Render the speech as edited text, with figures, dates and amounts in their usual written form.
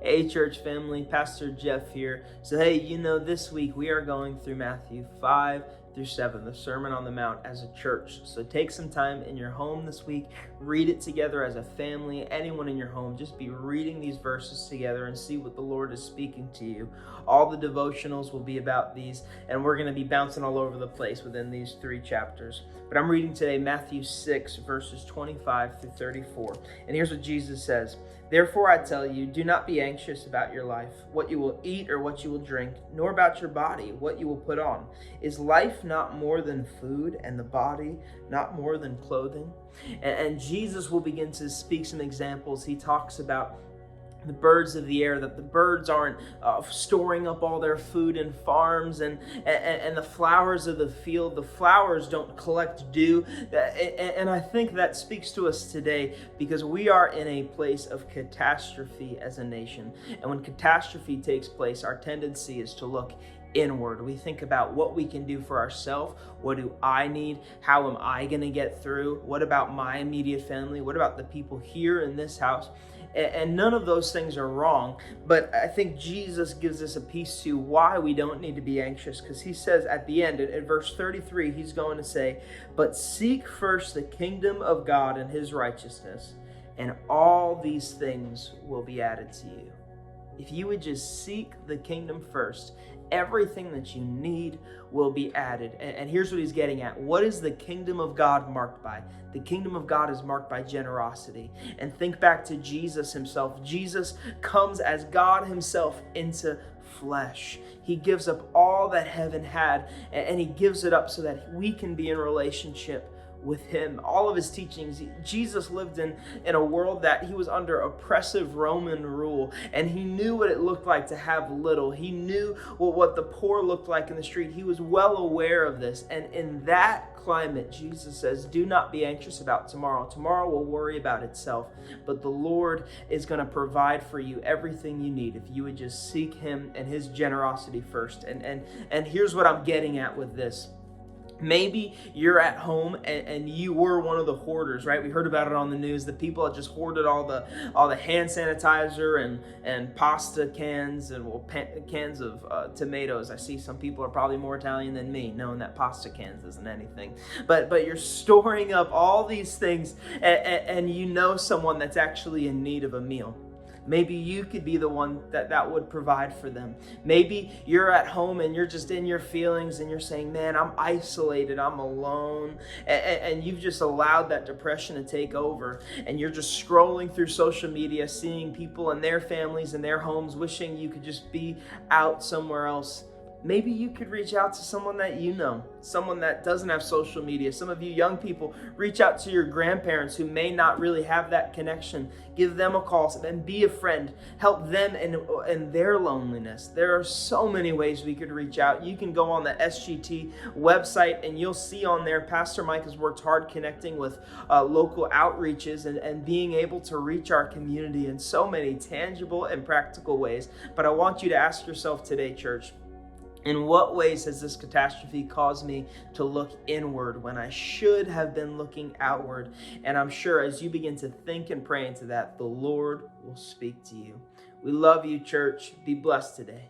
Hey church family, Pastor Jeff here. So hey, this week we are going through Matthew 5 through 7, the Sermon on the Mount as a church. So take some time in your home this week, read it together as a family, anyone in your home, just be reading these verses together and see what the Lord is speaking to you. All the devotionals will be about these, and we're going to be bouncing all over the place within these 3 chapters. But I'm reading today Matthew 6, verses 25 through 34. And here's what Jesus says. Therefore I tell you, do not be anxious about your life, what you will eat or what you will drink, nor about your body, what you will put on. Is life not more than food, and the body not more than clothing? And Jesus will begin to speak some examples. He talks about the birds of the air, that the birds aren't storing up all their food in farms, and the flowers of the field, the flowers don't collect dew. And I think that speaks to us today because we are in a place of catastrophe as a nation. And when catastrophe takes place, our tendency is to look inward. We think about what we can do for ourselves. What do I need? How am I going to get through? What about my immediate family? What about the people here in this house? And none of those things are wrong, but I think Jesus gives us a piece to why we don't need to be anxious, because he says at the end, in verse 33, he's going to say, but seek first the kingdom of God and his righteousness, and all these things will be added to you. If you would just seek the kingdom first, everything that you need will be added. And here's what he's getting at. What is the kingdom of God marked by? The kingdom of God is marked by generosity. And think back to Jesus himself. Jesus comes as God himself into flesh. He gives up all that heaven had, and he gives it up so that we can be in relationship with him. All of his teachings, Jesus lived in a world that he was under oppressive Roman rule, and he knew what it looked like to have little. He knew what the poor looked like in the street. He was well aware of this, and in that climate, Jesus says, do not be anxious about tomorrow. Tomorrow will worry about itself, but the Lord is going to provide for you everything you need if you would just seek him and his generosity first. And here's what I'm getting at with this. Maybe you're at home and you were one of the hoarders, right? We heard about it on the news. The people that just hoarded all the hand sanitizer and pasta cans and cans of tomatoes. I see some people are probably more Italian than me, knowing that pasta cans isn't anything. But you're storing up all these things, and you know someone that's actually in need of a meal. Maybe you could be the one that would provide for them. Maybe you're at home and you're just in your feelings and you're saying, man, I'm isolated, I'm alone. And you've just allowed that depression to take over. And you're just scrolling through social media, seeing people and their families and their homes, wishing you could just be out somewhere else. Maybe you could reach out to someone that you know, someone that doesn't have social media. Some of you young people, reach out to your grandparents who may not really have that connection. Give them a call and be a friend. Help them in their loneliness. There are so many ways we could reach out. You can go on the SGT website and you'll see on there, Pastor Mike has worked hard connecting with local outreaches and being able to reach our community in so many tangible and practical ways. But I want you to ask yourself today, church, in what ways has this catastrophe caused me to look inward when I should have been looking outward? And I'm sure as you begin to think and pray into that, the Lord will speak to you. We love you, church. Be blessed today.